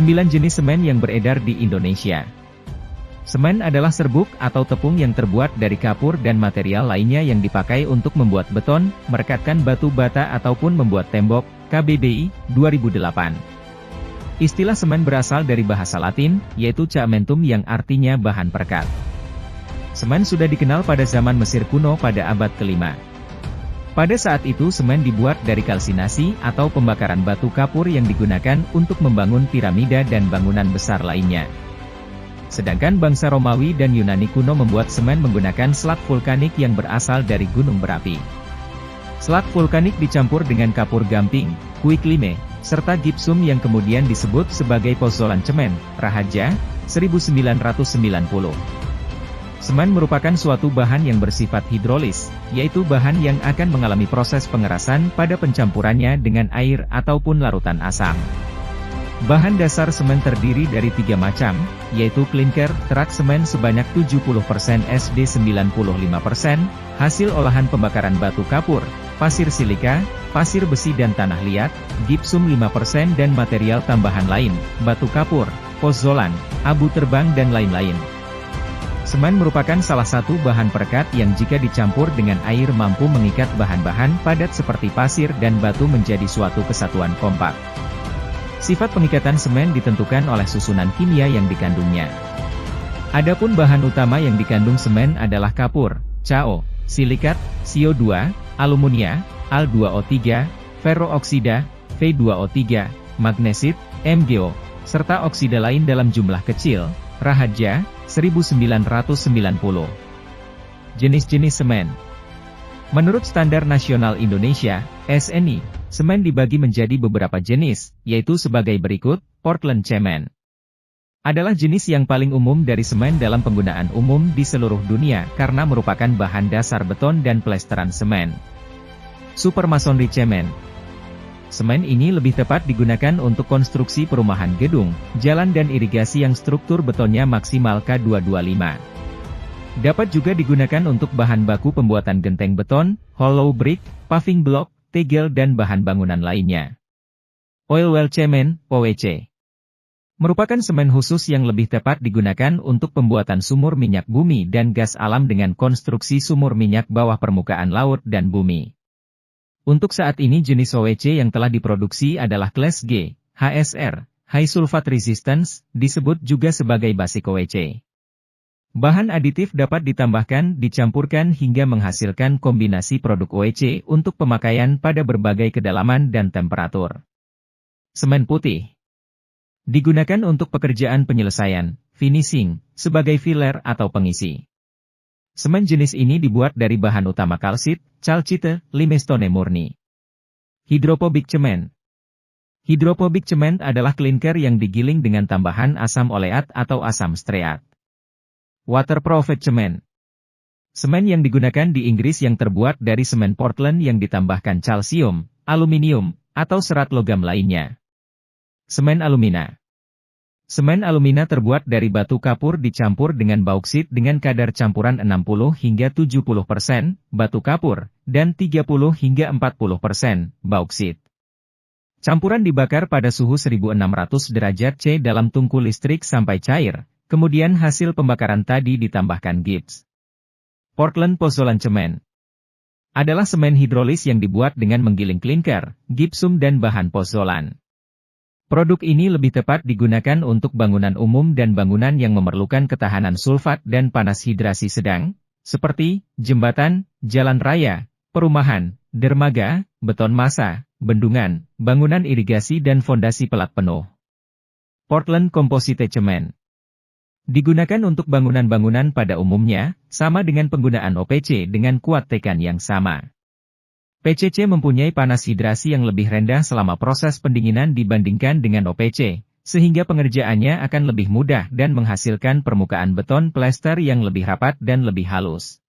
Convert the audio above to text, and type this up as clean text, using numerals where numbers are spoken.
9 jenis semen yang beredar di Indonesia. Semen adalah serbuk atau tepung yang terbuat dari kapur dan material lainnya yang dipakai untuk membuat beton, merekatkan batu bata ataupun membuat tembok. KBBI, 2008. Istilah semen berasal dari bahasa Latin, yaitu cementum yang artinya bahan perekat. Semen sudah dikenal pada zaman Mesir kuno pada abad ke-5. Pada saat itu semen dibuat dari kalsinasi atau pembakaran batu kapur yang digunakan untuk membangun piramida dan bangunan besar lainnya. Sedangkan bangsa Romawi dan Yunani kuno membuat semen menggunakan slag vulkanik yang berasal dari gunung berapi. Slag vulkanik dicampur dengan kapur gamping, kuik lime, serta gipsum yang kemudian disebut sebagai pozzolan cemen, Raharja, 1990. Semen merupakan suatu bahan yang bersifat hidrolis, yaitu bahan yang akan mengalami proses pengerasan pada pencampurannya dengan air ataupun larutan asam. Bahan dasar semen terdiri dari 3 macam, yaitu klinker, terak semen sebanyak 70% SD 95%, hasil olahan pembakaran batu kapur, pasir silika, pasir besi dan tanah liat, gipsum 5% dan material tambahan lain, batu kapur, pozzolan, abu terbang dan lain-lain. Semen merupakan salah satu bahan perekat yang jika dicampur dengan air mampu mengikat bahan-bahan padat seperti pasir dan batu menjadi suatu kesatuan kompak. Sifat pengikatan semen ditentukan oleh susunan kimia yang dikandungnya. Adapun bahan utama yang dikandung semen adalah kapur, CaO, silikat, CO2, alumina, Al2O3, ferrooksida, Fe2O3, magnesit, MgO, serta oksida lain dalam jumlah kecil. Raharja, 1990. Jenis-jenis semen. Menurut Standar Nasional Indonesia, SNI, semen dibagi menjadi beberapa jenis, yaitu sebagai berikut. Portland Cement adalah jenis yang paling umum dari semen dalam penggunaan umum di seluruh dunia karena merupakan bahan dasar beton dan plesteran semen. Supermasonry Cement. Semen ini lebih tepat digunakan untuk konstruksi perumahan gedung, jalan dan irigasi yang struktur betonnya maksimal K225. Dapat juga digunakan untuk bahan baku pembuatan genteng beton, hollow brick, paving block, tegel dan bahan bangunan lainnya. Oil well cement, OWC, merupakan semen khusus yang lebih tepat digunakan untuk pembuatan sumur minyak bumi dan gas alam dengan konstruksi sumur minyak bawah permukaan laut dan bumi. Untuk saat ini jenis OWC yang telah diproduksi adalah kelas G, HSR, High Sulfate Resistance, disebut juga sebagai basic OWC. Bahan aditif dapat ditambahkan, dicampurkan hingga menghasilkan kombinasi produk OWC untuk pemakaian pada berbagai kedalaman dan temperatur. Semen putih digunakan untuk pekerjaan penyelesaian, finishing, sebagai filler atau pengisi. Semen jenis ini dibuat dari bahan utama kalsit, calcite, limestone murni. Hydrophobic cement. Hydrophobic cement adalah klinker yang digiling dengan tambahan asam oleat atau asam stearat. Waterproof cement. Semen yang digunakan di Inggris yang terbuat dari semen Portland yang ditambahkan kalsium, aluminium, atau serat logam lainnya. Semen alumina. Semen alumina terbuat dari batu kapur dicampur dengan bauksit dengan kadar campuran 60 hingga 70% batu kapur, dan 30 hingga 40% bauksit. Campuran dibakar pada suhu 1600 derajat C dalam tungku listrik sampai cair, kemudian hasil pembakaran tadi ditambahkan gips. Portland Pozzolan Cement adalah semen hidrolis yang dibuat dengan menggiling klinker, gipsum dan bahan pozzolan. Produk ini lebih tepat digunakan untuk bangunan umum dan bangunan yang memerlukan ketahanan sulfat dan panas hidrasi sedang, seperti jembatan, jalan raya, perumahan, dermaga, beton massa, bendungan, bangunan irigasi dan fondasi pelat penuh. Portland Composite Cement digunakan untuk bangunan-bangunan pada umumnya, sama dengan penggunaan OPC dengan kuat tekan yang sama. PCC mempunyai panas hidrasi yang lebih rendah selama proses pendinginan dibandingkan dengan OPC, sehingga pengerjaannya akan lebih mudah dan menghasilkan permukaan beton plester yang lebih rapat dan lebih halus.